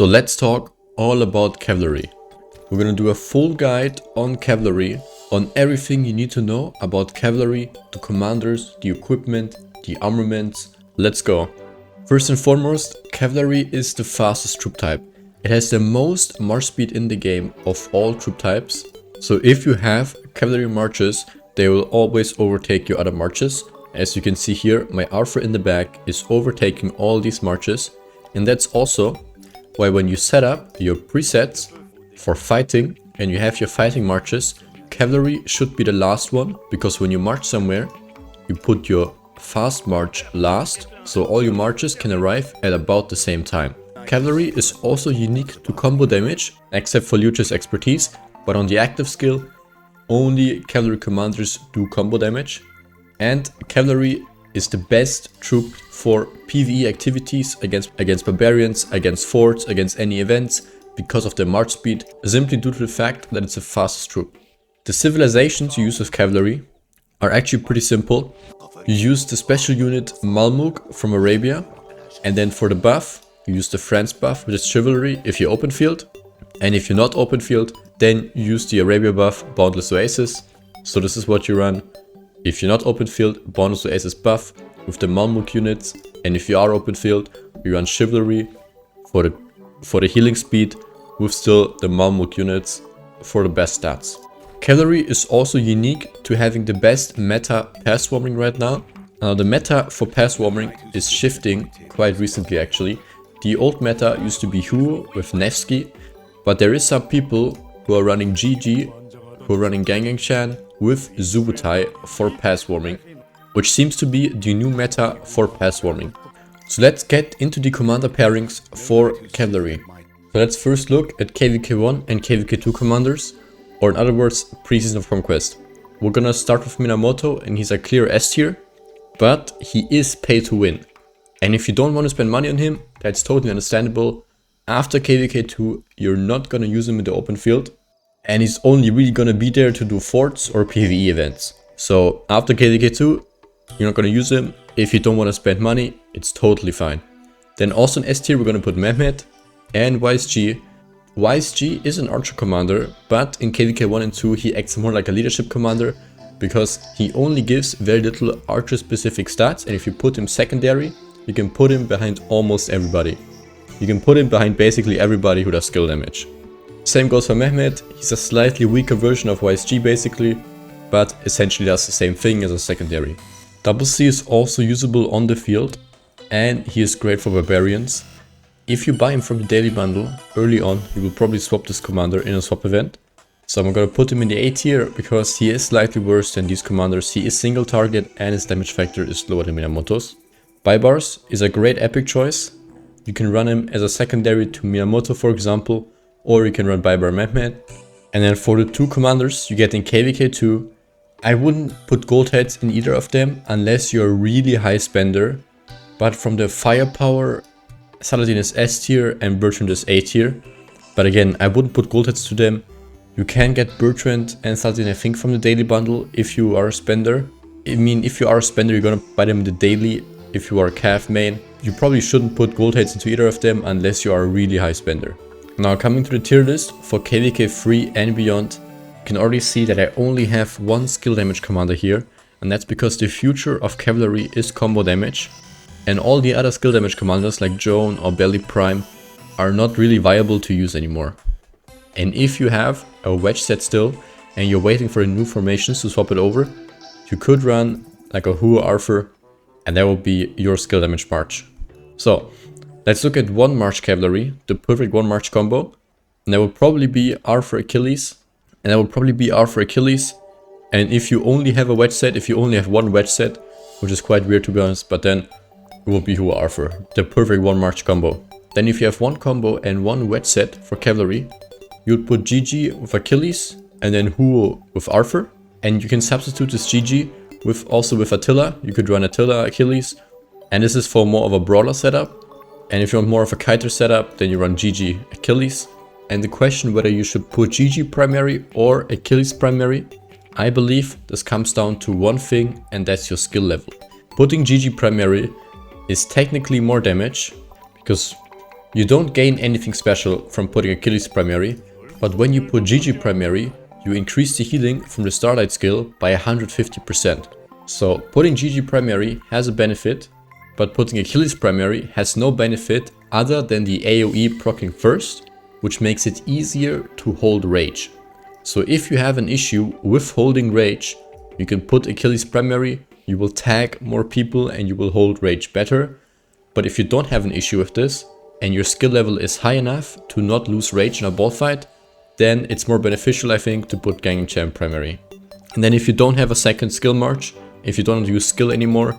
So let's talk all about cavalry. We're gonna do a full guide on cavalry, on everything you need to know about cavalry, the commanders, the equipment, the armaments. Let's go. First and foremost, cavalry is the fastest troop type. It has the most march speed in the game of all troop types. So if you have cavalry marches, they will always overtake your other marches. As you can see here, my Arthur in the back is overtaking all these marches. And that's also why when you set up your presets for fighting and you have your fighting marches, cavalry should be the last one, because when you march somewhere, you put your fast march last, so all your marches can arrive at about the same time. Cavalry is also unique to combo damage, except for Liuch's expertise, but on the active skill, only cavalry commanders do combo damage. And cavalry is the best troop for PvE activities against barbarians, against forts, against any events, because of their march speed, simply due to the fact that it's the fastest troop. The civilizations you use with cavalry are actually pretty simple. You use the special unit Malmuk from Arabia, and then for the buff, you use the France buff, which is chivalry if you're open field. And if you're not open field, then you use the Arabia buff, Boundless Oasis. So this is what you run. If you're not open field, Boundless Oasis buff with the Malmuk units. And if you are open field, you run chivalry for the healing speed with still the Malmuk units for the best stats. Cavalry is also unique to having the best meta pass swarming right now. Now the meta for pass swarming is shifting quite recently actually. The old meta used to be Huo with Nevsky, but there is some people who are running GG, who are running Ingame Chat with Zubutai for pass swarming, which seems to be the new meta for pass swarming. So let's get into the commander pairings for cavalry. So let's first look at Kvk1 and Kvk2 commanders, or in other words, Pre-Season of Conquest. We're gonna start with Minamoto, and he's a clear S tier, but he is pay to win. And if you don't want to spend money on him, that's totally understandable. After Kvk2, you're not gonna use him in the open field, and he's only really gonna be there to do forts or PvE events. So after Kvk2, you're not gonna use him. If you don't want to spend money, it's totally fine. Then also in S tier, we're gonna put Mehmet and YSG. YSG is an archer commander, but in Kvk1 and 2 he acts more like a leadership commander, because he only gives very little archer specific stats, and if you put him secondary, you can put him behind almost everybody. You can put him behind basically everybody who does skill damage. Same goes for Mehmet. He's a slightly weaker version of YSG basically, but essentially does the same thing as a secondary. Double C is also usable on the field, and he is great for barbarians. If you buy him from the daily bundle early on, you will probably swap this commander in a swap event. So I'm gonna put him in the A tier because he is slightly worse than these commanders. He is single target and his damage factor is lower than Minamoto's. Baibars is a great epic choice. You can run him as a secondary to Minamoto for example, or you can run Baibar Mehmet. And then for the two commanders you get in Kvk2, I wouldn't put gold heads in either of them unless you're a really high spender. But from the firepower, Saladin is S tier and Bertrand is A tier. But again, I wouldn't put gold heads to them. You can get Bertrand and Saladin I think from the daily bundle if you are a spender. I mean, if you are a spender, you're gonna buy them in the daily. If you are a Cav main, you probably shouldn't put gold heads into either of them unless you are a really high spender. Now coming to the tier list for Kvk3 and beyond, you can already see that I only have one skill damage commander here, and that's because the future of cavalry is combo damage. And all the other skill damage commanders like Joan or Belly Prime are not really viable to use anymore. And if you have a wedge set still and you're waiting for the new formations to swap it over, you could run like a Huo Arthur, and that will be your skill damage march. So let's look at one march cavalry, the perfect one march combo. And that will probably be Arthur Achilles. And if you only have a wedge set, if you only have one wedge set, which is quite weird to be honest, but then it will be Huo Arthur, the perfect one march combo. Then if you have one combo and one wedge set for cavalry, you'd put GG with Achilles and then Huo with Arthur. And you can substitute this GG with Attila. You could run Attila Achilles, and this is for more of a brawler setup. And if you want more of a kiter setup, then you run GG Achilles. And the question whether you should put GG primary or Achilles primary, I believe this comes down to one thing, and that's your skill level. Putting GG primary is technically more damage, because You don't gain anything special from putting Achilles primary, but when you put GG primary, you increase the healing from the Starlight skill by 150%. So putting GG primary has a benefit, but putting Achilles primary has no benefit other than the AoE proccing first, which makes it easier to hold rage. So if you have an issue with holding rage, you can put Achilles primary, you will tag more people and you will hold rage better. But if you don't have an issue with this, and your skill level is high enough to not lose rage in a ball fight, then it's more beneficial, I think, to put Ingame Chat primary. And then if you don't have a second skill march, if you don't use skill anymore,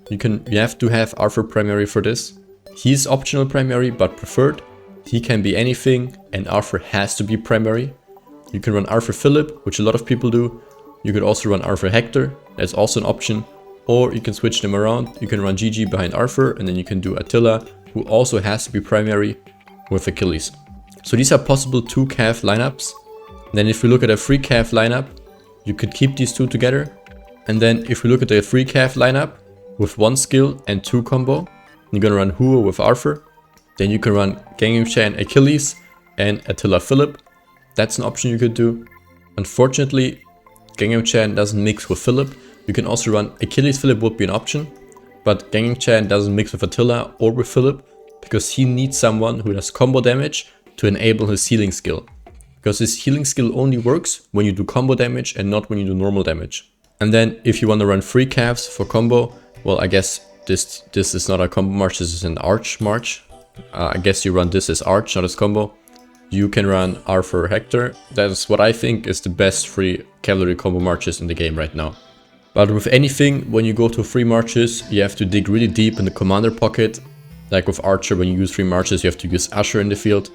you have to have Arthur primary for this. He's optional primary, but preferred. He can be anything, and Arthur has to be primary. You can run Arthur Philip, which a lot of people do. You could also run Arthur Hector, that's also an option. Or you can switch them around. You can run GG behind Arthur, and then you can do Attila, who also has to be primary with Achilles. So these are possible 2 Cav lineups. And then if we look at a 3 Cav lineup, you could keep these 2 together. And then if we look at a 3 Cav lineup with 1 skill and 2 combo, you're gonna run Huo with Arthur. Then you can run Ingame Chat Achilles and Attila Philip. That's an option you could do. Unfortunately, Ingame Chat doesn't mix with Philip. You can also run Achilles Philip would be an option, but Ingame Chat doesn't mix with Attila or with Philip because he needs someone who does combo damage to enable his healing skill. Because his healing skill only works when you do combo damage and not when you do normal damage. And then if you want to run 3 Cavs for combo, well, I guess this is not a combo march, this is an arch march. I guess you run this as arch, not as combo. You can run Arthur Hector. That is what I think is the best 3 cavalry combo marches in the game right now. But with anything, when you go to 3 marches, you have to dig really deep in the commander pocket. Like with Archer, when you use 3 marches, you have to use Usher in the field.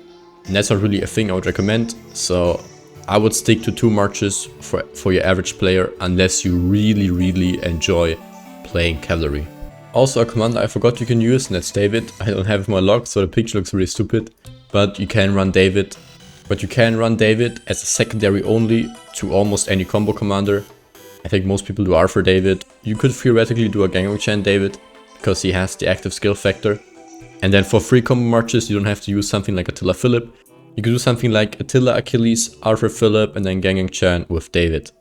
And that's not really a thing I would recommend. So I would stick to 2 marches for your average player, unless you really enjoy playing cavalry. Also a commander I forgot you can use, and that's David. I don't have my log, so the picture looks really stupid. But you can run David. But you can run David as a secondary only to almost any combo commander. I think most people do Arthur David. You could theoretically do a Ingame Chat David, because he has the active skill factor. And then for 3 combo marches, you don't have to use something like Attila Philip. You could do something like Attila Achilles, Arthur Philip, and then Ingame Chat with David.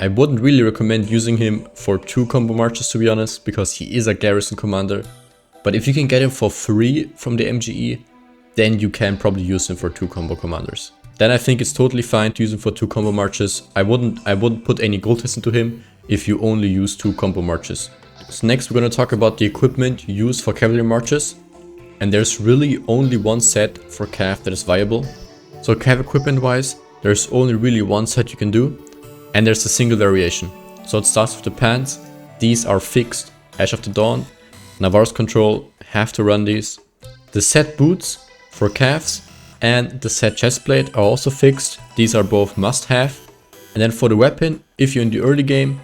I wouldn't really recommend using him for 2 combo marches, to be honest, because he is a garrison commander. But if you can get him for 3 from the MGE, then you can probably use him for 2 combo commanders. Then I think it's totally fine to use him for 2 combo marches. I wouldn't put any gold test into him if you only use 2 combo marches. So next we're going to talk about the equipment you use for cavalry marches. And there's really only 1 set for Cav that is viable. So Cav equipment wise, there's only really 1 set you can do. And there's a single variation. So it starts with the pants. These are fixed. Ash of the Dawn, Navarre's Control, have to run these. The set boots for Cavs and the set chestplate are also fixed. These are both must have. And then for the weapon, if you're in the early game,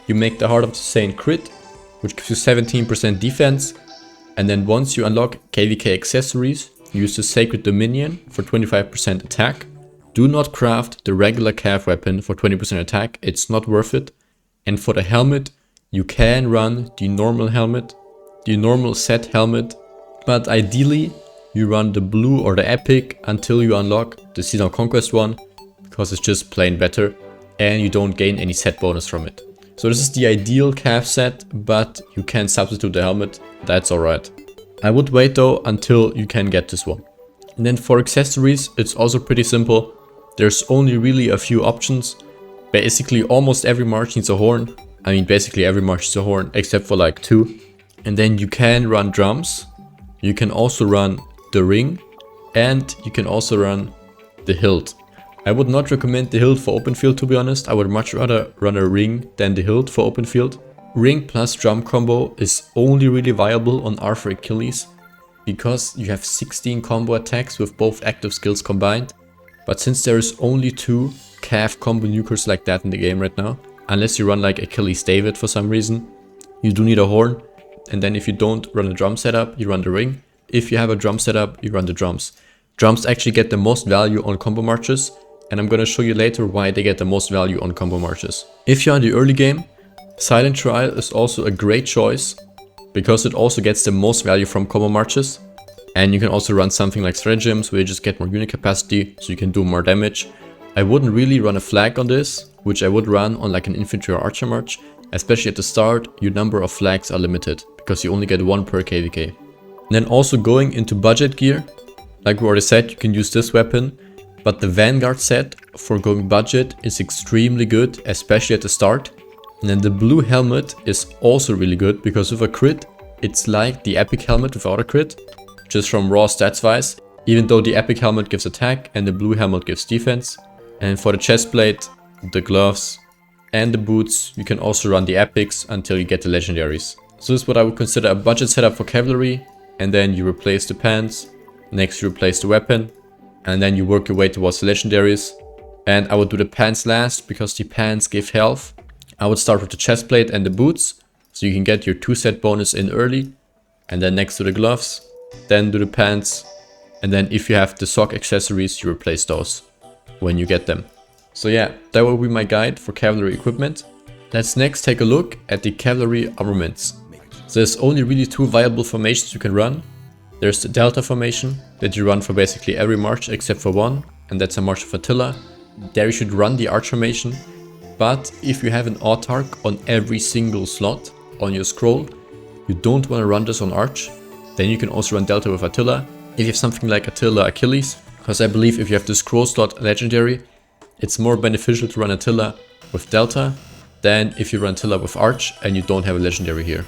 you make the Heart of the Saint crit, which gives you 17% defense. And then once you unlock KVK accessories, you use the Sacred Dominion for 25% attack. Do not craft the regular Cav weapon for 20% attack, it's not worth it. And for the helmet, you can run the normal helmet, the normal set helmet, but ideally you run the blue or the epic until you unlock the Season Conquest one, because it's just plain better and you don't gain any set bonus from it. So this is the ideal Cav set, but you can substitute the helmet, that's alright. I would wait though until you can get this one. And then for accessories, it's also pretty simple. There's only really a few options. Basically almost every march needs a horn. I mean basically every march needs a horn except for like 2. And then you can run drums. You can also run the ring, and you can also run the hilt. I would not recommend the hilt for open field, to be honest. I would much rather run a ring than the hilt for open field. Ring plus drum combo is only really viable on Arthur Achilles because you have 16 combo attacks with both active skills combined. But since there is only 2 Cav combo nukers like that in the game right now, unless you run like Achilles David for some reason, you do need a horn. And then if you don't run a drum setup, you run the ring. If you have a drum setup, you run the drums. Drums actually get the most value on combo marches, and I'm gonna show you later why they get the most value on combo marches. If you're in the early game, Silent Trial is also a great choice because it also gets the most value from combo marches. And you can also run something like stratagems where you just get more unit capacity so you can do more damage. I wouldn't really run a flag on this, which I would run on like an infantry or archer march. Especially at the start, your number of flags are limited because you only get one per KVK. And then also going into budget gear, like we already said, you can use this weapon, but the Vanguard set for going budget is extremely good, especially at the start. And then the blue helmet is also really good because with a crit, it's like the epic helmet without a crit, just from raw stats wise, even though the epic helmet gives attack and the blue helmet gives defense. And for the chest plate, the gloves and the boots, you can also run the epics until you get the legendaries. So this is what I would consider a budget setup for cavalry, and then you replace the pants, next you replace the weapon, and then you work your way towards the legendaries. And I would do the pants last because the pants give health. I would start with the chest plate and the boots, so you can get your 2-set bonus in early, and then next to the gloves, then do the pants, and then if you have the sock accessories, you replace those when you get them. So yeah, that will be my guide for cavalry equipment. Let's next take a look at the cavalry armaments. So there's only really 2 viable formations you can run. There's the Delta formation that you run for basically every march except for one, and that's a march of Attila. There you should run the arch formation, but if you have an autarch on every single slot on your scroll, you don't want to run this on arch, then you can also run Delta with Attila. If you have something like Attila Achilles, because I believe if you have the scroll slot legendary, it's more beneficial to run Attila with Delta than if you run Attila with Arch and you don't have a legendary here.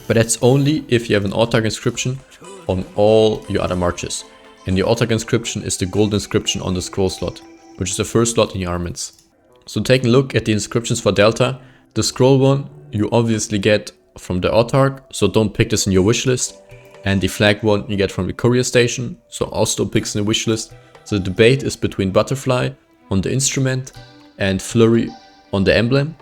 But that's only if you have an autarch inscription on all your other marches. And the autarch inscription is the gold inscription on the scroll slot, which is the first slot in the armaments. So taking a look at the inscriptions for Delta, the scroll one you obviously get from the autarch, so don't pick this in your wishlist. And the flag one you get from the courier station, so also pick this in the wishlist. So the debate is between Butterfly on the instrument and Flurry on the emblem.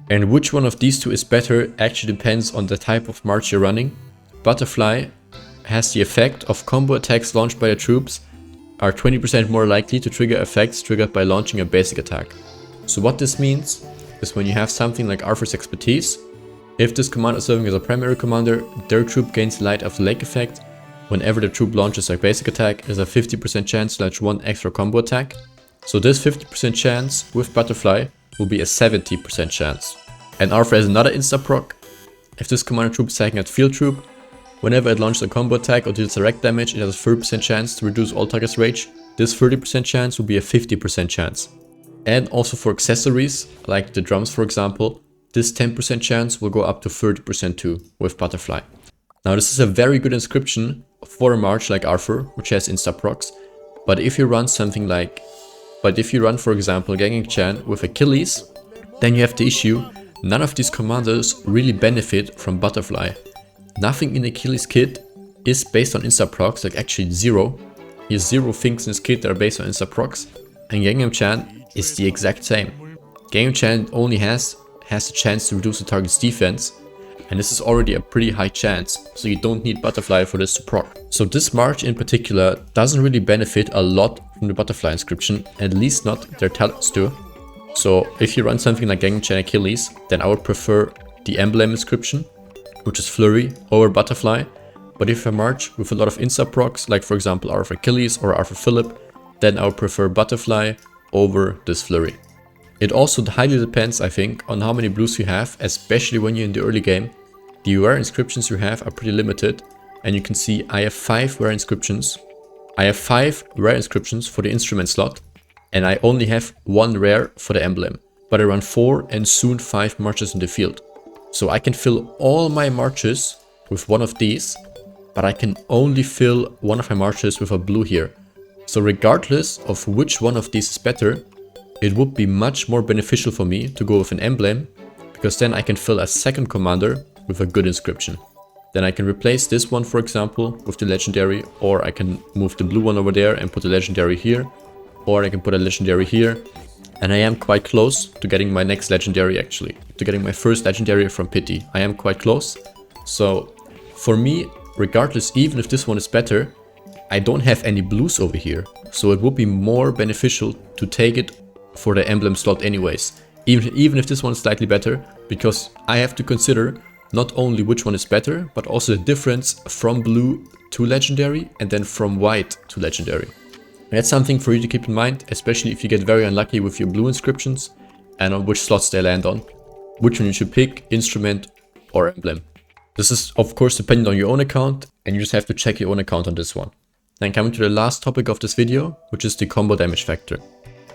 And which one of these two is better actually depends on the type of march you're running. Butterfly has the effect of combo attacks launched by the troops are 20% more likely to trigger effects triggered by launching a basic attack. So what this means is when you have something like Arthur's Expertise, if this commander is serving as a primary commander, their troop gains Light of the Lake effect. Whenever the troop launches a basic attack, there's a 50% chance to launch one extra combo attack. So this 50% chance with Butterfly will be a 70% chance. And Arthur has another insta-proc. If this commander troop is attacking at field troop, whenever it launches a combo attack or deals direct damage, it has a 30% chance to reduce all targets' rage. This 30% chance will be a 50% chance. And also for accessories, like the drums for example, this 10% chance will go up to 30% too with Butterfly. Now this is a very good inscription for a march like Arthur, which has insta-procs. But if you run for example Ingame Chat with Achilles, then you have the issue, none of these commanders really benefit from Butterfly. Nothing in Achilles' kit is based on insta-procs, like actually 0. He has 0 things in his kit that are based on insta-procs. And Ingame Chat is the exact same. Ingame Chat only has the chance to reduce the target's defense, and this is already a pretty high chance, so you don't need Butterfly for this to proc. So this march in particular doesn't really benefit a lot from the Butterfly inscription, at least not their talents do. So if you run something like Ingame Chat Achilles, then I would prefer the emblem inscription, which is Flurry, over Butterfly. But if I march with a lot of insta-procs, like for example Arthur Achilles or Arthur Philip, then I would prefer Butterfly over this Flurry. It also highly depends, I think, on how many blues you have, especially when you're in the early game. The rare inscriptions you have are pretty limited, and you can see I have 5 rare inscriptions. I have 5 rare inscriptions for the instrument slot, and I only have 1 rare for the emblem. But I run 4 and soon 5 marches in the field. So I can fill all my marches with one of these, but I can only fill one of my marches with a blue here. So regardless of which one of these is better, it would be much more beneficial for me to go with an emblem, because then I can fill a second commander with a good inscription. Then I can replace this one, for example, with the legendary, or I can move the blue one over there and put a legendary here, or I can put a legendary here. And I am quite close to getting my next legendary actually, to getting my first legendary from Pity. I am quite close. So for me, regardless, even if this one is better, I don't have any blues over here. So it would be more beneficial to take it for the emblem slot anyways. Even if this one is slightly better, because I have to consider not only which one is better, but also the difference from blue to legendary and then from white to legendary. And that's something for you to keep in mind, especially if you get very unlucky with your blue inscriptions and on which slots they land on. Which one you should pick, instrument or emblem. This is of course dependent on your own account, and you just have to check your own account on this one. Then coming to the last topic of this video, which is the combo damage factor.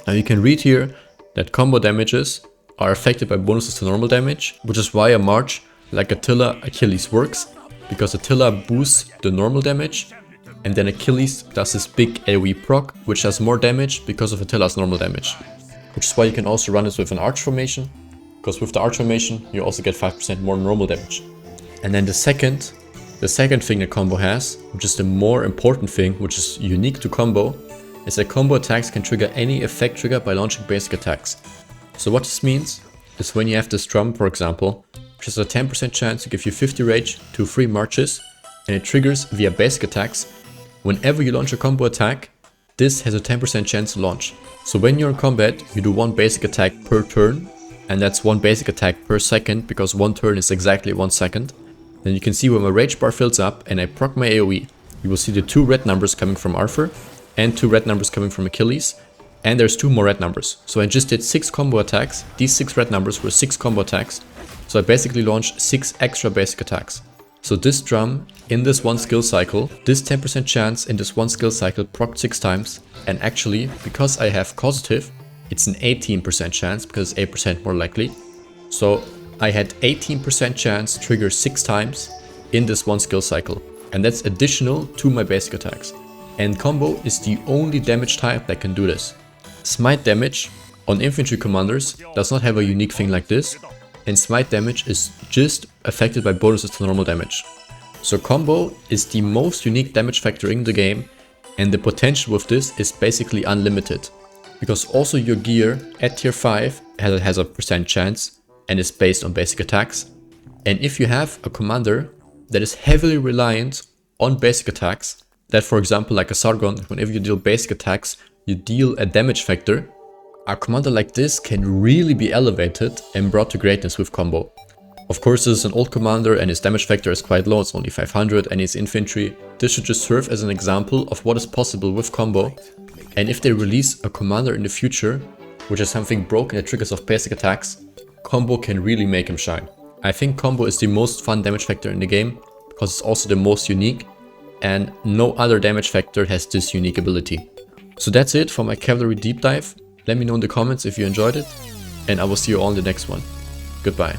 Now you can read here that combo damages are affected by bonuses to normal damage, which is why a March like Attila Achilles works, because Attila boosts the normal damage, and then Achilles does this big AoE proc, which does more damage because of Attila's normal damage. Which is why you can also run this with an arch formation, because with the arch formation you also get 5% more normal damage. And then the second thing the combo has, which is the more important thing, which is unique to combo, is that combo attacks can trigger any effect trigger by launching basic attacks. So what this means is when you have this drum, for example, which has a 10% chance to give you 50 rage to 3 marches, and it triggers via basic attacks, whenever you launch a combo attack, this has a 10% chance to launch. So when you're in combat, you do 1 basic attack per turn, and that's 1 basic attack per second, because 1 turn is exactly 1 second. Then you can see when my rage bar fills up and I proc my AoE, you will see the 2 red numbers coming from Arthur, and 2 red numbers coming from Achilles, and there's 2 more red numbers. So I just did 6 combo attacks. These 6 red numbers were 6 combo attacks. So I basically launched 6 extra basic attacks. So this drum in this 1 skill cycle, this 10% chance in this 1 skill cycle procced 6 times. And actually, because I have causative, it's an 18% chance because it's 8% more likely. So I had 18% chance trigger 6 times in this 1 skill cycle. And that's additional to my basic attacks. And combo is the only damage type that can do this. Smite damage on infantry commanders does not have a unique thing like this, and smite damage is just affected by bonuses to normal damage. So combo is the most unique damage factor in the game, and the potential with this is basically unlimited. Because also your gear at tier 5 has a percent chance and is based on basic attacks. And if you have a commander that is heavily reliant on basic attacks, that for example like a Sargon, whenever you deal basic attacks, you deal a damage factor, a commander like this can really be elevated and brought to greatness with combo. Of course this is an old commander and his damage factor is quite low, it's only 500, and he's infantry. This should just serve as an example of what is possible with combo. And if they release a commander in the future, which is something broken that triggers off basic attacks, combo can really make him shine. I think combo is the most fun damage factor in the game, because it's also the most unique, and no other damage factor has this unique ability. So that's it for my Cavalry deep dive. Let me know in the comments if you enjoyed it, and I will see you all in the next one. Goodbye.